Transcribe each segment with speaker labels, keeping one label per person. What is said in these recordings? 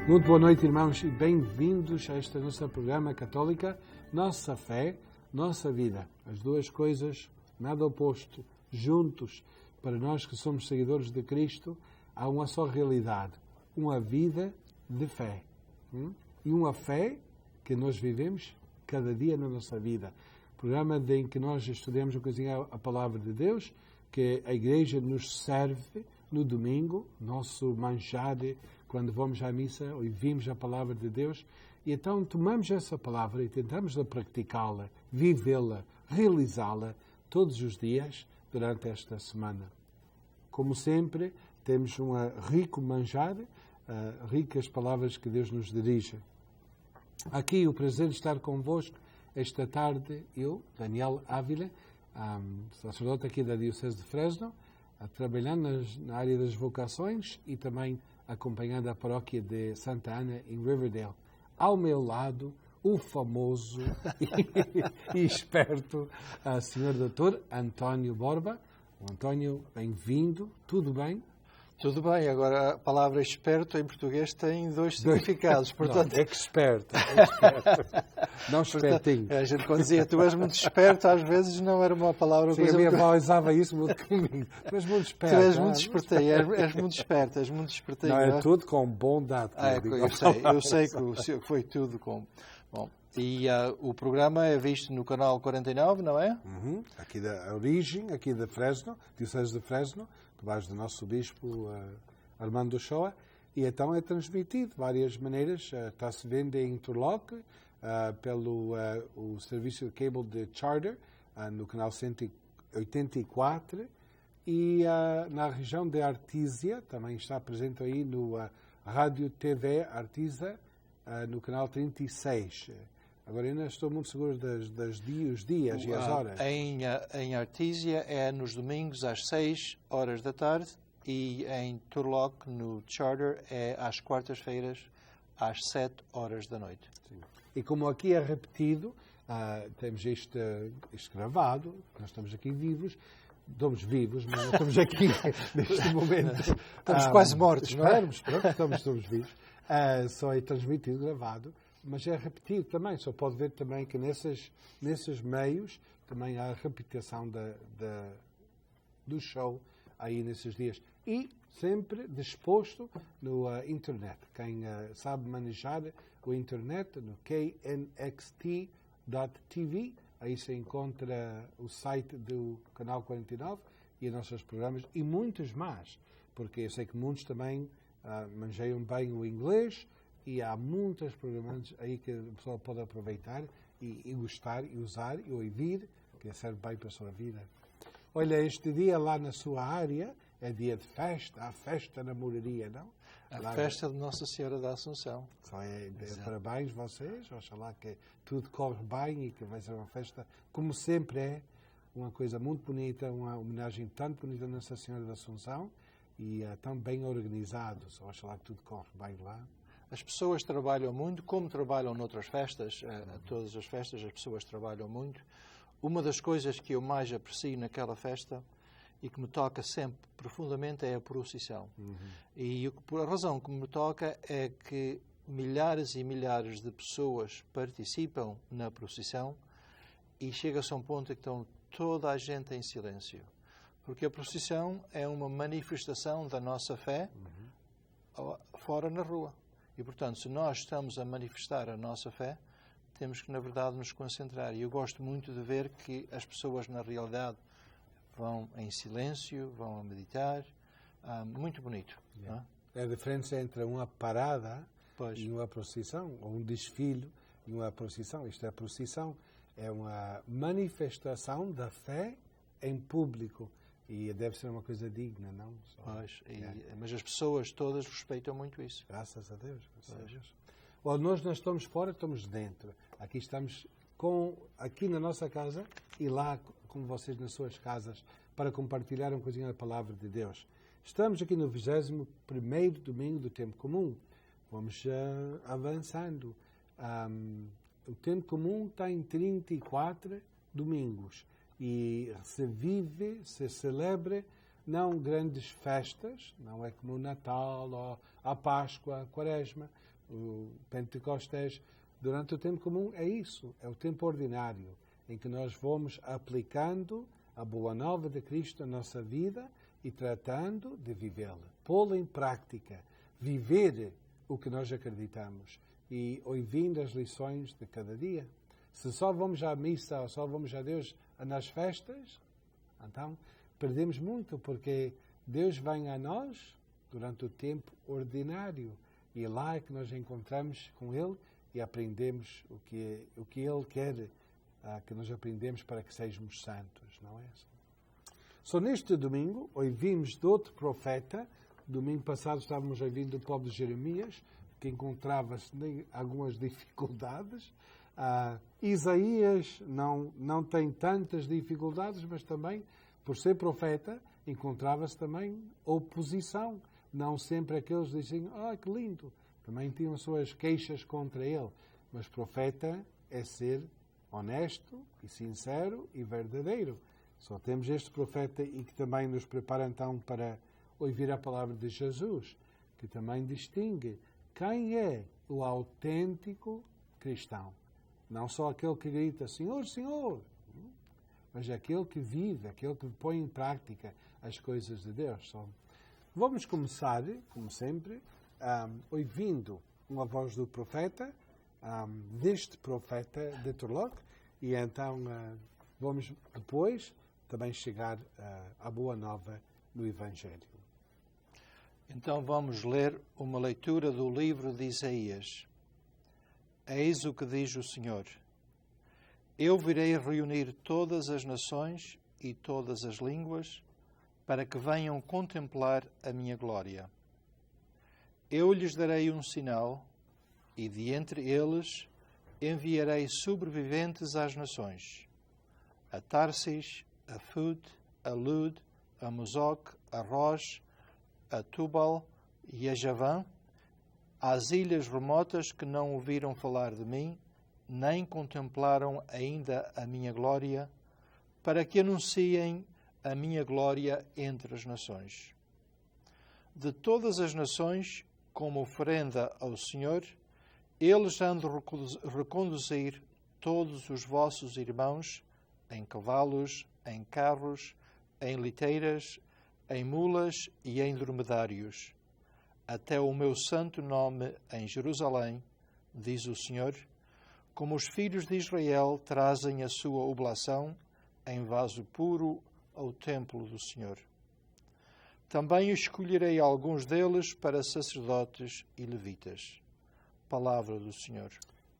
Speaker 1: Muito boa noite, irmãos, e bem-vindos a este nosso programa católica, Nossa Fé, Nossa Vida. As duas coisas, nada oposto, juntos, para nós que somos seguidores de Cristo, há uma só realidade, uma vida de fé. E uma fé que nós vivemos cada dia na nossa vida. Programa em que nós estudamos um bocadinho a Palavra de Deus, que a Igreja nos serve no domingo, nosso manjar, quando vamos à missa, ouvimos a Palavra de Deus, e então tomamos essa Palavra e tentamos praticá-la, vivê-la, realizá-la todos os dias durante esta semana. Como sempre, temos um rico manjar, ricas palavras que Deus nos dirige. Aqui o prazer de estar convosco esta tarde, eu, Daniel Ávila, sacerdote aqui da Diocese de Fresno, trabalhando na área das vocações e também acompanhando a paróquia de Santa Ana em Riverdale. Ao meu lado, o famoso e esperto Sr. Dr. António Borba. António, bem-vindo. Tudo bem?
Speaker 2: Tudo bem. Agora, a palavra esperto em português tem dois significados. Portanto,
Speaker 1: não, experto. Não espertinho.
Speaker 2: Portanto, a gente quando dizia tu és muito esperto, às vezes não era uma palavra...
Speaker 1: Sim, a minha avó usava isso muito comigo. Tu és muito esperto.
Speaker 2: Tu és muito espertinho, és muito esperto, és muito espertinho.
Speaker 1: Não, é tudo com bondade.
Speaker 2: Eu sei que foi tudo com... Bom, e o programa é visto no canal 49, não é?
Speaker 1: Aqui da origem, aqui de Fresno, Diocese de Fresno, debaixo do nosso bispo Armando Ochoa, e então é transmitido de várias maneiras. Está-se vendo em Interlock, pelo o serviço de cable de Charter, no canal 184, e na região de Artísia, também está presente aí no Rádio TV Artisa, no canal 36. Agora ainda estou muito seguro dos dias e as horas.
Speaker 2: Em Artísia é nos domingos às 6 horas da tarde e em Turlock, no Charter, é às quartas-feiras às 7 horas da noite.
Speaker 1: Sim. E como aqui é repetido, temos isto gravado, nós estamos aqui vivos, mas nós estamos aqui neste momento.
Speaker 2: Estamos quase mortos, não é?
Speaker 1: Estamos vivos. Só é transmitido, gravado. Mas é repetido também, só pode ver também que nesses meios também há a repetição do show aí nesses dias. E sempre disposto no internet. Quem sabe manejar o internet, no knxt.tv, aí se encontra o site do Canal 49 e os nossos programas e muitos mais, porque eu sei que muitos também manjeiam bem o inglês, e há muitos programas aí que a pessoa pode aproveitar e gostar e usar e ouvir, que serve bem para a sua vida. Olha, este dia lá na sua área é dia de festa, há festa na moraria, não?
Speaker 2: A festa de Nossa Senhora da Assunção.
Speaker 1: Parabéns vocês, oxalá que tudo corre bem e que vai ser uma festa, como sempre é, uma coisa muito bonita, uma homenagem tanto bonita a Nossa Senhora da Assunção e tão bem organizados, oxalá que tudo corre bem lá.
Speaker 2: As pessoas trabalham muito, como trabalham noutras festas, todas as festas as pessoas trabalham muito. Uma das coisas que eu mais aprecio naquela festa e que me toca sempre profundamente é a procissão. E por a razão que me toca é que milhares e milhares de pessoas participam na procissão e chega-se a um ponto em que estão toda a gente em silêncio. Porque a procissão é uma manifestação da nossa fé fora na rua. E, portanto, se nós estamos a manifestar a nossa fé, temos que, na verdade, nos concentrar. E eu gosto muito de ver que as pessoas, na realidade, vão em silêncio, vão a meditar. Muito bonito.
Speaker 1: Yeah. Não é? A diferença entre uma parada e uma procissão, ou um desfile e uma procissão. Isto é a procissão. É uma manifestação da fé em público. E deve ser uma coisa digna, não?
Speaker 2: Mas as pessoas todas respeitam muito isso.
Speaker 1: Graças a Deus. Bom, nós não estamos fora, estamos dentro. Aqui estamos aqui na nossa casa e lá com vocês nas suas casas para compartilhar um coisinha da Palavra de Deus. Estamos aqui no 21º domingo do Tempo Comum. Vamos avançando. O Tempo Comum está em 34 domingos. E se vive, se celebra, não grandes festas, não é como o Natal, ou a Páscoa, a Quaresma, O Pentecostés, durante o tempo comum, é isso. É o tempo ordinário, em que nós vamos aplicando a boa nova de Cristo na nossa vida e tratando de vivê-la. Pô-la em prática. Viver o que nós acreditamos. E ouvindo as lições de cada dia. Se só vamos à missa ou só vamos a Deus nas festas, então perdemos muito, porque Deus vem a nós durante o tempo ordinário. E é lá que nós encontramos com Ele e aprendemos o que Ele quer que nós aprendemos para que sejamos santos, não é? Só neste domingo ouvimos de outro profeta. Domingo passado estávamos ouvindo o povo de Jeremias, que encontrava-se em algumas dificuldades. Isaías não tem tantas dificuldades, mas também, por ser profeta, encontrava-se também oposição. Não sempre aqueles dizem, que lindo. Também tinham suas queixas contra ele. Mas profeta é ser honesto e sincero e verdadeiro. Só temos este profeta e que também nos prepara então para ouvir a palavra de Jesus, que também distingue quem é o autêntico cristão. Não só aquele que grita, Senhor, Senhor, mas aquele que vive, aquele que põe em prática as coisas de Deus. Vamos começar, como sempre, ouvindo uma voz do profeta, deste profeta de Turlock, e então vamos depois também chegar à boa nova no Evangelho.
Speaker 2: Então vamos ler uma leitura do livro de Isaías. Eis o que diz o Senhor. Eu virei reunir todas as nações e todas as línguas para que venham contemplar a minha glória. Eu lhes darei um sinal e de entre eles enviarei sobreviventes às nações. A Tarsis, a Fud, a Lud, a Mosoc, a Rosh, a Tubal e a Javã, às ilhas remotas que não ouviram falar de mim, nem contemplaram ainda a minha glória, para que anunciem a minha glória entre as nações. De todas as nações, como oferenda ao Senhor, eles hão de reconduzir todos os vossos irmãos em cavalos, em carros, em liteiras, em mulas e em dromedários, até o meu santo nome em Jerusalém, diz o Senhor, como os filhos de Israel trazem a sua oblação em vaso puro ao templo do Senhor. Também escolherei alguns deles para sacerdotes e levitas. Palavra do Senhor.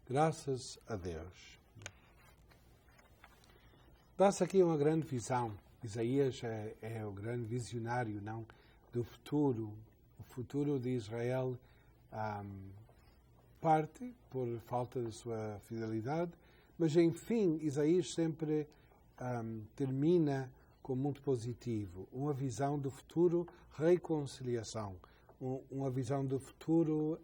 Speaker 1: Graças a Deus. Dá-se aqui uma grande visão. Isaías é o grande visionário, não, do futuro. O futuro de Israel parte por falta da sua fidelidade, mas enfim, Isaías sempre termina com muito positivo. Uma visão do futuro reconciliação, uma visão do futuro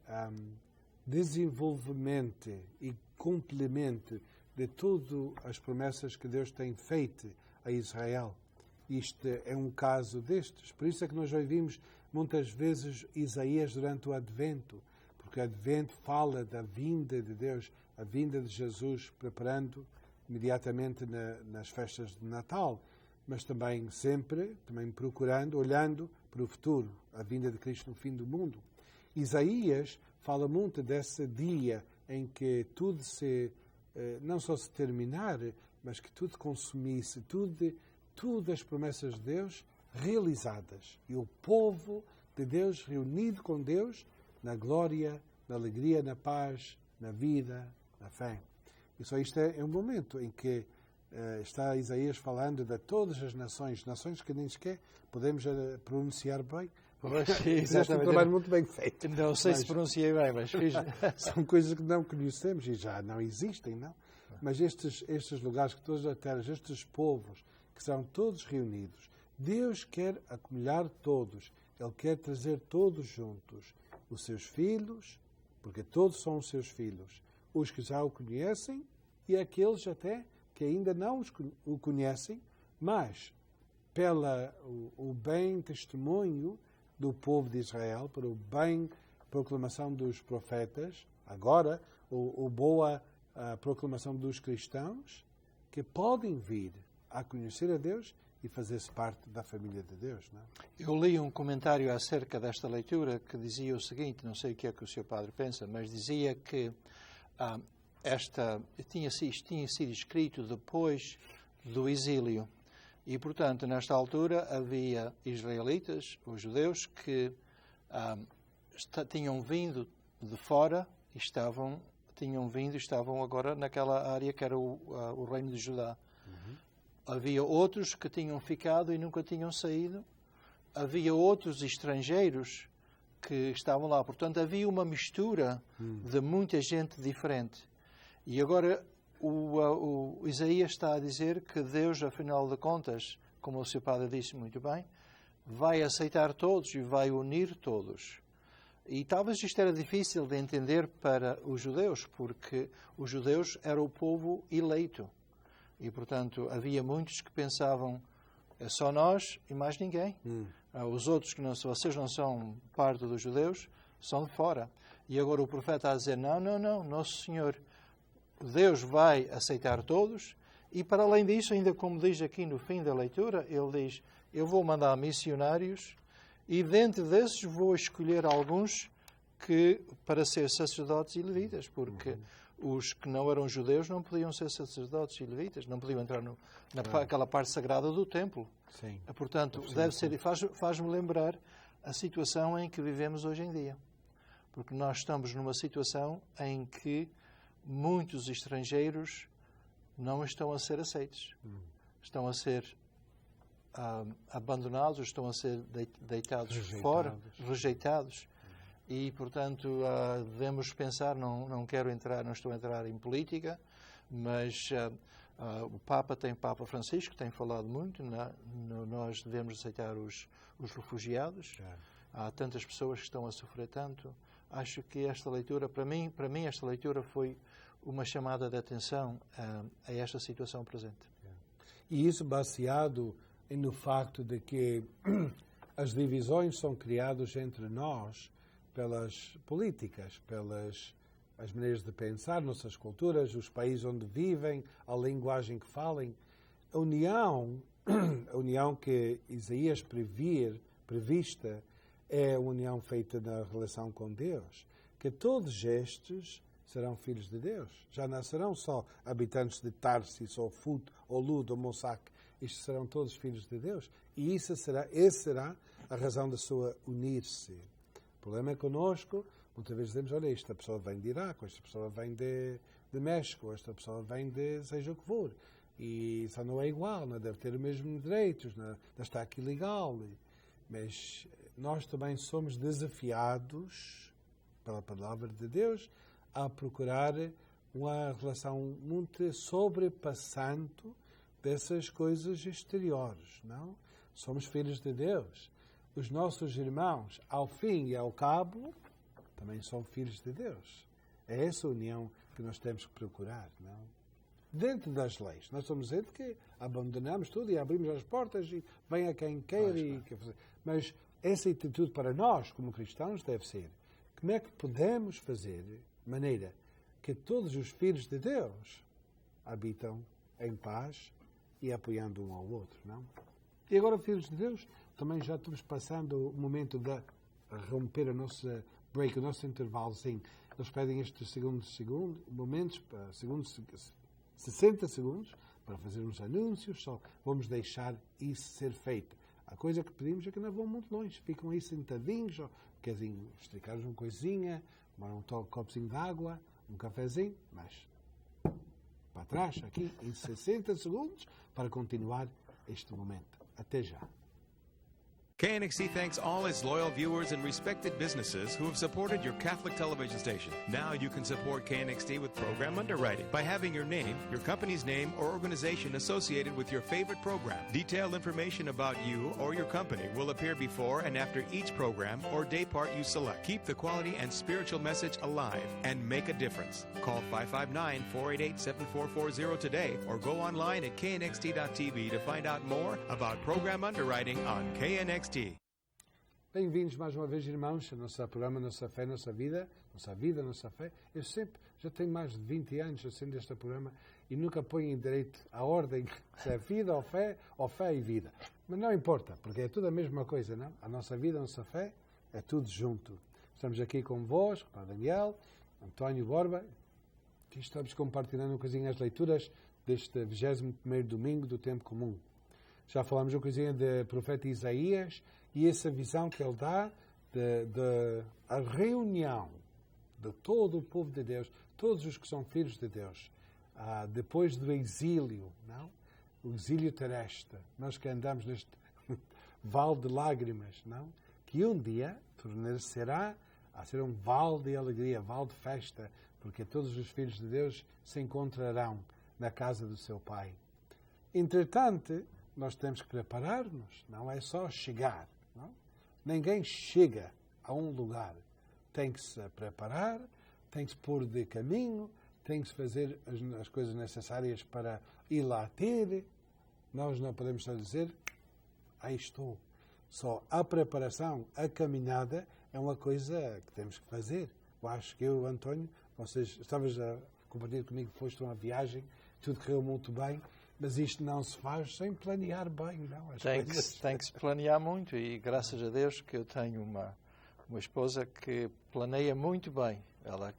Speaker 1: desenvolvimento e complemento de todas as promessas que Deus tem feito a Israel. Isto é um caso destes. Por isso é que nós ouvimos muitas vezes Isaías durante o Advento, porque o Advento fala da vinda de Deus, a vinda de Jesus, preparando imediatamente nas festas de Natal, mas também sempre, procurando, olhando para o futuro, a vinda de Cristo no fim do mundo. Isaías fala muito desse dia em que tudo não só se terminar, mas que tudo consumisse, todas as promessas de Deus realizadas. E o povo de Deus reunido com Deus na glória, na alegria, na paz, na vida, na fé. E só isto é um momento em que está Isaías falando de todas as nações que nem sequer podemos pronunciar bem. Fizeste um trabalho muito bem feito.
Speaker 2: Não sei se pronunciei bem, mas fiz.
Speaker 1: São coisas que não conhecemos e já não existem, não? Mas estes lugares, que todas as terras, estes povos, que são todos reunidos, Deus quer acumular todos. Ele quer trazer todos juntos. Os seus filhos, porque todos são os seus filhos. Os que já o conhecem e aqueles até que ainda não o conhecem, mas pelo bem testemunho do povo de Israel, proclamação dos profetas, agora, a boa proclamação dos cristãos, que podem vir a conhecer a Deus e fazer-se parte da família de Deus. Não é?
Speaker 2: Eu li um comentário acerca desta leitura que dizia o seguinte, não sei o que é que o Sr. Padre pensa, mas dizia que tinha sido escrito depois do exílio. E, portanto, nesta altura havia israelitas, os judeus, que tinham vindo de fora e estavam agora naquela área que era o reino de Judá. Havia outros que tinham ficado e nunca tinham saído. Havia outros estrangeiros que estavam lá. Portanto, havia uma mistura de muita gente diferente. E agora o Isaías está a dizer que Deus, afinal de contas, como o seu padre disse muito bem, vai aceitar todos e vai unir todos. E talvez isto era difícil de entender para os judeus, porque os judeus eram o povo eleito. E, portanto, havia muitos que pensavam, é só nós e mais ninguém. Os outros, vocês não são parte dos judeus, são de fora. E agora o profeta está a dizer, não, Nosso Senhor, Deus vai aceitar todos. E, para além disso, ainda como diz aqui no fim da leitura, ele diz, eu vou mandar missionários e dentro desses vou escolher alguns para ser sacerdotes e levitas, porque os que não eram judeus não podiam ser sacerdotes e levitas, não podiam entrar naquela parte sagrada do templo.
Speaker 1: Sim.
Speaker 2: Portanto, faz-me lembrar a situação em que vivemos hoje em dia. Porque nós estamos numa situação em que muitos estrangeiros não estão a ser aceitos. Estão a ser abandonados, estão a ser deitados fora, rejeitados. E, portanto, devemos pensar, não estou a entrar em política, mas o Papa Francisco tem falado muito, nós devemos aceitar os refugiados. Há tantas pessoas que estão a sofrer tanto. Acho que esta leitura, para mim esta leitura foi uma chamada de atenção a esta situação presente.
Speaker 1: E isso baseado no facto de que as divisões são criadas entre nós pelas políticas, pelas as maneiras de pensar, nossas culturas, os países onde vivem, a linguagem que falem. A união que Isaías prevista, é a união feita na relação com Deus, que todos estes serão filhos de Deus. Já não serão só habitantes de Tarsis, ou Fut, ou Lud, ou Mossac. Estes serão todos filhos de Deus. E essa será a razão da sua unir-se. O problema é connosco. Muitas vezes dizemos, olha, esta pessoa vem de Iraque, esta pessoa vem de México, esta pessoa vem de seja o que for. E isso não é igual, não deve ter os mesmos direitos, não está aqui legal. Mas nós também somos desafiados, pela palavra de Deus, a procurar uma relação muito sobrepassando dessas coisas exteriores, não? Somos filhos de Deus. Os nossos irmãos, ao fim e ao cabo, também são filhos de Deus. É essa união que nós temos que procurar, não? Dentro das leis. Nós somos gente que abandonamos tudo e abrimos as portas e vem a quem quer. Mas essa atitude para nós, como cristãos, deve ser: como é que podemos fazer de maneira que todos os filhos de Deus habitam em paz e apoiando um ao outro, não? E agora, filhos de Deus, também já estamos passando o momento de romper a nossa break, o nosso intervalozinho. Eles pedem estes momentos, 60 segundos, para fazermos anúncios, só vamos deixar isso ser feito. A coisa que pedimos é que não vão muito longe, ficam aí sentadinhos, ou querem esticar uma coisinha, tomar um copozinho de água, um cafezinho, mas para trás, aqui, em 60 segundos, para continuar este momento. Até já.
Speaker 3: KNXT thanks all its loyal viewers and respected businesses who have supported your Catholic television station. Now you can support KNXT with program underwriting by having your name, your company's name, or organization associated with your favorite program. Detailed information about you or your company will appear before and after each program or day part you select. Keep the quality and spiritual message alive and make a difference. Call 559-488-7440 today or go online at knxt.tv to find out more about program underwriting on KNXT.
Speaker 1: Bem-vindos mais uma vez, irmãos, ao nosso programa Nossa Fé, Nossa Vida, Nossa Fé. Eu sempre, já tenho mais de 20 anos assistindo este programa e nunca ponho em direito a ordem se é vida ou fé e vida. Mas não importa, porque é tudo a mesma coisa, não? A nossa vida, a nossa fé, é tudo junto. Estamos aqui convosco, para Daniel, António Borba, que estamos compartilhando um coisinho as leituras deste 21º domingo do tempo comum. Já falamos um coisinho do profeta Isaías e essa visão que ele dá a reunião de todo o povo de Deus, todos os que são filhos de Deus, depois do exílio, não? O exílio terrestre, nós que andamos neste vale de lágrimas, não? Que um dia tornar-se-á a ser um vale de alegria, vale de festa, porque todos os filhos de Deus se encontrarão na casa do seu Pai. Entretanto, nós temos que preparar-nos, não é só chegar. Não? Ninguém chega a um lugar. Tem que se preparar, tem que se pôr de caminho, tem que se fazer as coisas necessárias para ir lá ter. Nós não podemos só dizer, aí estou. Só a preparação, a caminhada, é uma coisa que temos que fazer. Eu acho que eu, António, vocês estavas a compartilhar comigo que foste uma viagem, tudo correu muito bem, mas isto não se faz sem planear bem, não?
Speaker 2: Tem que se planear muito e graças a Deus que eu tenho uma esposa que planeia muito bem. Ela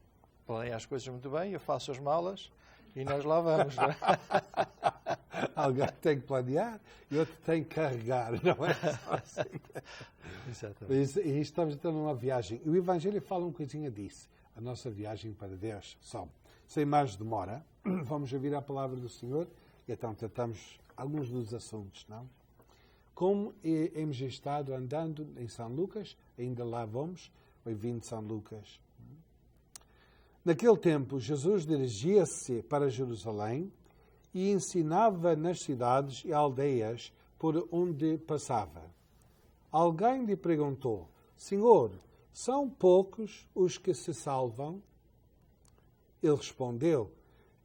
Speaker 2: planeia as coisas muito bem, eu faço as malas e nós lá vamos. Não é?
Speaker 1: Alguém tem que planear e outro tem que carregar, não é só assim.
Speaker 2: Exatamente.
Speaker 1: E estamos então numa viagem. E o Evangelho fala um coisinha disso. A nossa viagem para Deus. Só, sem mais demora, vamos ouvir a palavra do Senhor e então tratamos alguns dos assuntos, não? Como hemos estado andando em São Lucas, ainda lá vamos, bem-vindo São Lucas. Naquele tempo, Jesus dirigia-se para Jerusalém e ensinava nas cidades e aldeias por onde passava. Alguém lhe perguntou, Senhor, são poucos os que se salvam? Ele respondeu,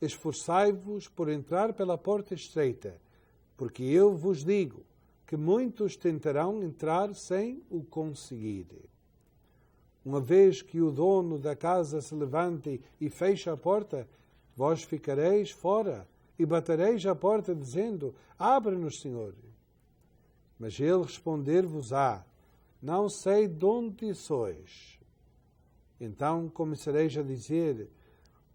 Speaker 1: esforçai-vos por entrar pela porta estreita, porque eu vos digo que muitos tentarão entrar sem o conseguir. Uma vez que o dono da casa se levante e feche a porta, vós ficareis fora e batereis a porta, dizendo, abre-nos, Senhor. Mas ele responder-vos-á, não sei de onde sois. Então começareis a dizer,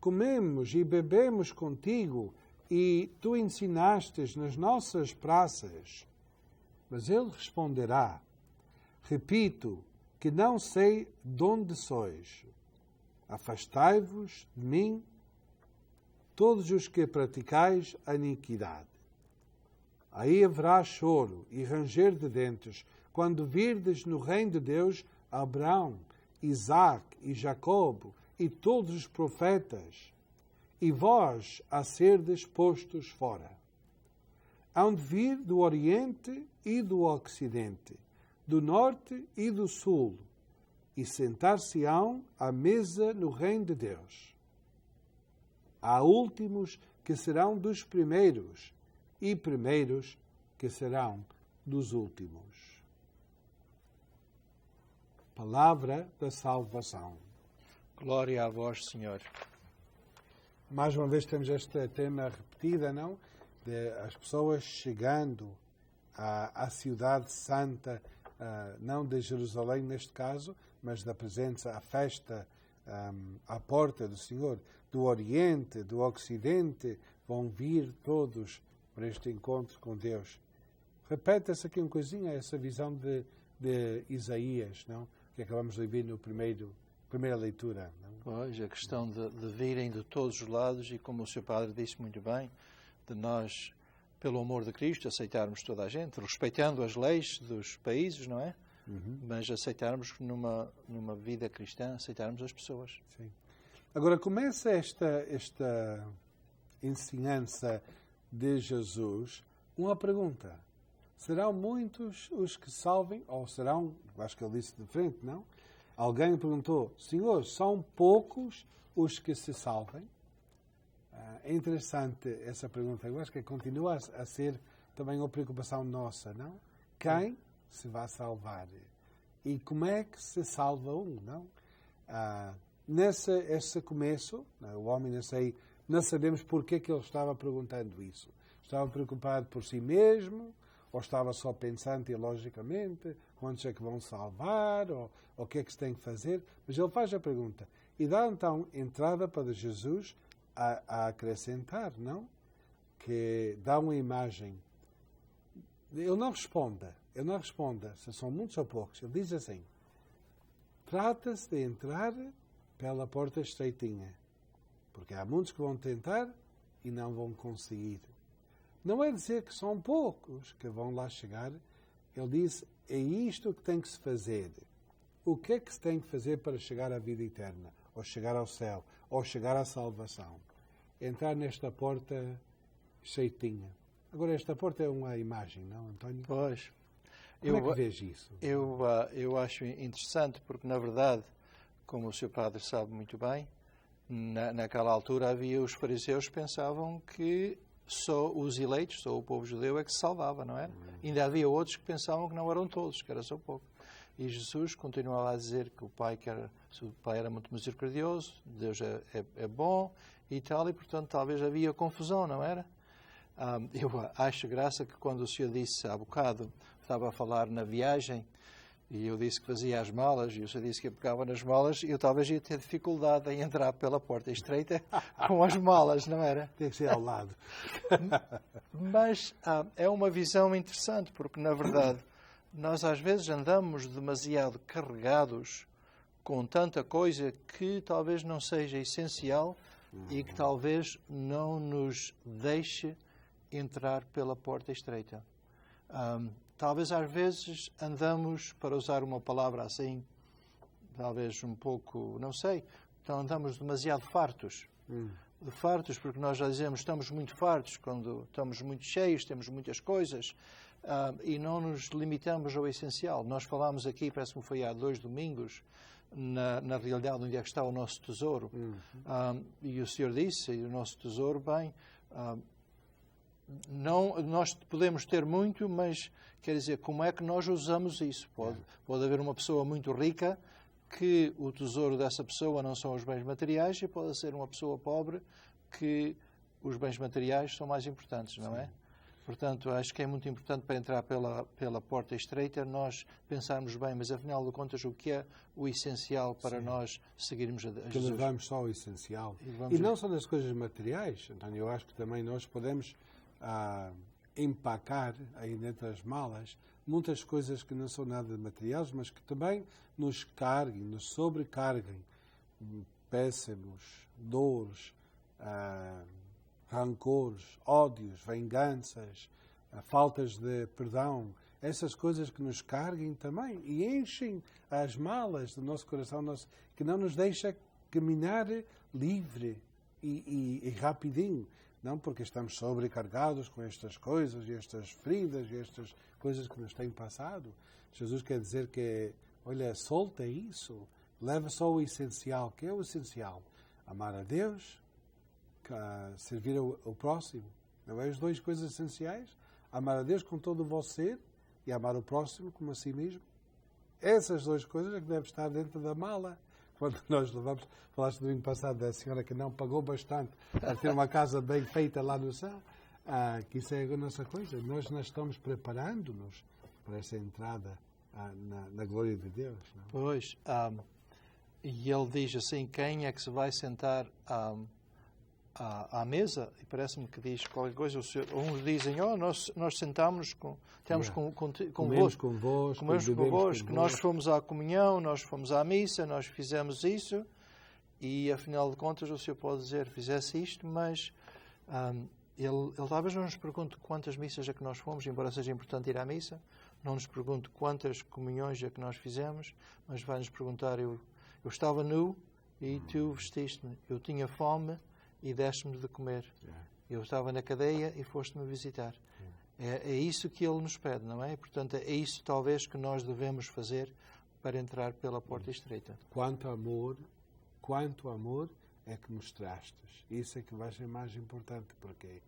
Speaker 1: comemos e bebemos contigo, e tu ensinastes nas nossas praças. Mas ele responderá, repito, que não sei de onde sois. Afastai-vos de mim, todos os que praticais a iniquidade. Aí haverá choro e ranger de dentes, quando virdes no reino de Deus Abraão, Isaque e Jacobo e todos os profetas, e vós a serdes postos fora. Hão de vir do Oriente e do Ocidente, do Norte e do Sul, e sentar-se-ão à mesa no reino de Deus. Há últimos que serão dos primeiros, e primeiros que serão dos últimos. Palavra da salvação.
Speaker 2: Glória a vós, Senhor.
Speaker 1: Mais uma vez temos este tema repetida, não? De as pessoas chegando à cidade santa, não de Jerusalém neste caso, mas da presença, à festa, à porta do Senhor, do Oriente, do Ocidente, vão vir todos para este encontro com Deus. Repete-se aqui uma coisinha, essa visão de Isaías, não? Que acabamos de ouvir no primeira leitura. Não?
Speaker 2: Pois, a questão de virem de todos os lados e, como o Sr. Padre disse muito bem, de nós, pelo amor de Cristo, aceitarmos toda a gente, respeitando as leis dos países, não é?
Speaker 1: Uhum.
Speaker 2: Mas aceitarmos numa vida cristã, aceitarmos as pessoas.
Speaker 1: Sim. Agora, começa esta ensinança de Jesus, uma pergunta. Serão muitos os que salvem? Ou serão, acho que ele disse de frente, não? Alguém perguntou, Senhor, são poucos os que se salvem? É interessante essa pergunta. Eu acho que continua a ser também uma preocupação nossa, não? Quem se vai salvar? E como é que se salva um, não? Esse começo, o homem nesse aí, não sabemos porque que ele estava perguntando isso. Estava preocupado por si mesmo, ou estava só pensando teologicamente, quantos é que vão salvar, ou o que é que se tem que fazer. Mas ele faz a pergunta. E dá então entrada para Jesus a acrescentar, não? Que dá uma imagem. Ele não responda, se são muitos ou poucos. Ele diz assim, trata-se de entrar pela porta estreitinha, porque há muitos que vão tentar e não vão conseguir. Não é dizer que são poucos que vão lá chegar. Ele diz, é isto que tem que se fazer. O que é que se tem que fazer para chegar à vida eterna? Ou chegar ao céu? Ou chegar à salvação? Entrar nesta porta estreitinha. Agora, esta porta é uma imagem, não, António?
Speaker 2: Pois.
Speaker 1: Como é que vês isso?
Speaker 2: Eu acho interessante, porque, na verdade, como o Sr. Padre sabe muito bem, naquela altura havia os fariseus que pensavam que só os eleitos, só o povo judeu é que se salvava, não é? Ainda havia outros que pensavam que não eram todos, que era só pouco. E Jesus continuava a dizer que o Pai era muito misericordioso, Deus é bom e tal, e portanto talvez havia confusão, não era? Eu acho graça que quando o Senhor disse há bocado, estava a falar na viagem, e eu disse que fazia as malas, e o Senhor disse que eu pegava nas malas, e eu talvez ia ter dificuldade em entrar pela porta estreita com as malas, não era?
Speaker 1: Tem que ser ao lado.
Speaker 2: Mas é uma visão interessante, porque, na verdade, nós às vezes andamos demasiado carregados com tanta coisa que talvez não seja essencial e que talvez não nos deixe entrar pela porta estreita. Talvez às vezes andamos, para usar uma palavra assim, talvez um pouco, não sei, então andamos demasiado fartos. Fartos, porque nós já dizemos estamos muito fartos quando estamos muito cheios, temos muitas coisas, e não nos limitamos ao essencial. Nós falámos aqui, parece-me foi há 2 domingos, na realidade onde é que está o nosso tesouro. E o Senhor disse, e o nosso tesouro, bem, não, nós podemos ter muito, mas quer dizer, como é que nós usamos isso? Pode haver uma pessoa muito rica que o tesouro dessa pessoa não são os bens materiais, e pode ser uma pessoa pobre que os bens materiais são mais importantes, não é? Portanto, acho que é muito importante para entrar pela porta estreita nós pensarmos bem, mas afinal de contas o que é o essencial para nós seguirmos a Jesus?
Speaker 1: Que levamos só o essencial. E não só das coisas materiais, António, eu acho que também nós podemos empacar aí dentro das malas muitas coisas que não são nada materiais, mas que também nos carreguem, nos sobrecarreguem. Péssimos, dores, rancores, ódios, vinganças, faltas de perdão, essas coisas que nos carreguem também e enchem as malas do nosso coração, que não nos deixa caminhar livre e rapidinho. Não porque estamos sobrecarregados com estas coisas e estas feridas e estas coisas que nos têm passado. Jesus quer dizer que, olha, solta isso, leva só o essencial. Que é o essencial? Amar a Deus, servir ao próximo. Não é as 2 coisas essenciais? Amar a Deus com todo o vosso ser e amar o próximo como a si mesmo. Essas 2 coisas é que devem estar dentro da mala. Quando nós levamos, falaste no domingo passado da senhora que não pagou bastante para ter uma casa bem feita lá no céu, que isso é a nossa coisa. Nós estamos preparando-nos para essa entrada na glória de Deus. Não?
Speaker 2: Pois, e ele diz assim, quem é que se vai sentar à mesa? E parece-me que diz qualquer coisa, uns dizem, nós sentámos
Speaker 1: comemos convosco,
Speaker 2: nós fomos à comunhão, nós fomos à missa, nós fizemos isso, e afinal de contas o Senhor pode dizer, fizesse isto, mas ele talvez não nos pergunte quantas missas é que nós fomos, embora seja importante ir à missa, não nos pergunte quantas comunhões é que nós fizemos, mas vai nos perguntar, eu estava nu e tu vestiste-me, eu tinha fome e deste-me de comer. Eu estava na cadeia e foste-me visitar. É isso que ele nos pede, não é? Portanto, é isso talvez que nós devemos fazer para entrar pela porta estreita.
Speaker 1: Quanto amor é que mostrastes? Isso é que vai ser mais importante, porque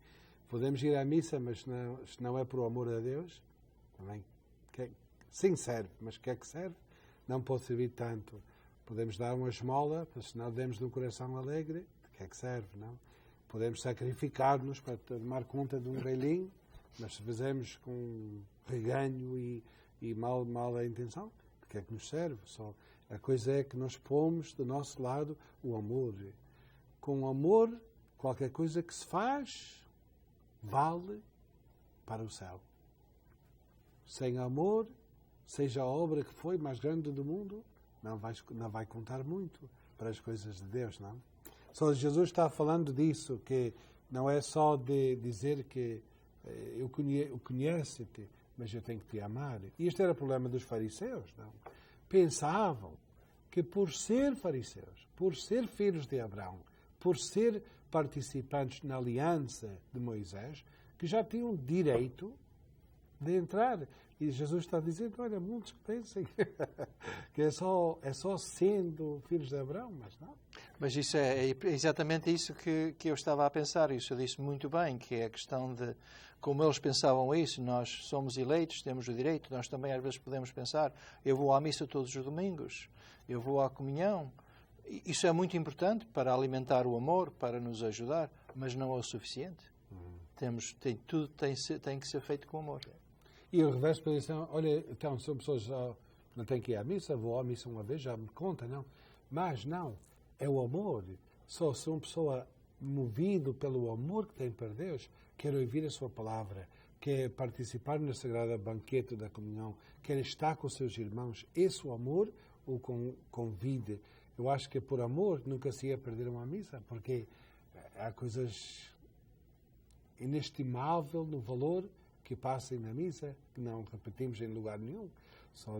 Speaker 1: podemos ir à missa, mas se não é por amor a Deus, também, sim serve, mas o que é que serve? não pode servir tanto. Podemos dar uma esmola, mas se não demos de um coração alegre, de que é que serve, não? Podemos sacrificar-nos para tomar conta de um velhinho, mas se fizermos com reganho e mal a intenção, de que é que nos serve? Só a coisa é que nós pomos do nosso lado o amor. Com o amor, qualquer coisa que se faz vale para o céu. Sem amor, seja a obra que foi mais grande do mundo, não vai contar muito para as coisas de Deus, não? Só Jesus está falando disso, que não é só de dizer que eu conheço-te, mas eu tenho que te amar. E este era o problema dos fariseus, não? Pensavam que por ser fariseus, por ser filhos de Abraão, por ser participantes na aliança de Moisés, que já tinham direito de entrar. E Jesus está dizendo, olha, muitos que pensem que é só sendo filhos de Abraão, mas não.
Speaker 2: Mas isso é exatamente isso que eu estava a pensar. Isso eu disse muito bem, que é a questão de como eles pensavam isso. Nós somos eleitos, temos o direito. Nós também às vezes podemos pensar, eu vou à missa todos os domingos, eu vou à comunhão. Isso é muito importante para alimentar o amor, para nos ajudar, mas não é o suficiente. Tudo tem que ser feito com amor.
Speaker 1: E o reverso pode dizer, olha, então, são pessoas não têm que ir à missa, vou à missa uma vez, já me conta, não. Mas não, é o amor. Só se uma pessoa movido pelo amor que tem para Deus, quer ouvir a sua palavra, quer participar na sagrada banquete da comunhão, quer estar com os seus irmãos, esse o amor o convide. Eu acho que por amor nunca se ia perder uma missa, porque há coisas inestimáveis no valor que passem na missa, que não repetimos em lugar nenhum.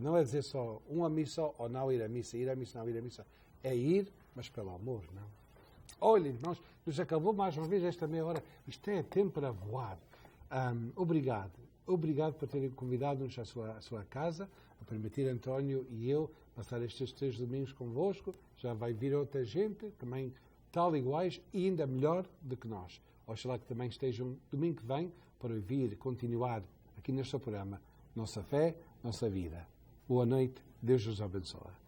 Speaker 1: Não é dizer só uma missa ou não ir à missa, não ir à missa. É ir, mas pelo amor, não? Olhem, irmãos, nos acabou mais uma vez esta meia hora. Isto é tempo para voar. Obrigado. Obrigado por terem convidado-nos à sua casa, a permitir António e eu passar estes 3 domingos convosco. Já vai vir outra gente, também tal iguais e ainda melhor do que nós. Oxalá que também estejam domingo que vem para ouvir, continuar aqui neste programa Nossa Fé, Nossa Vida. Boa noite, Deus os abençoe.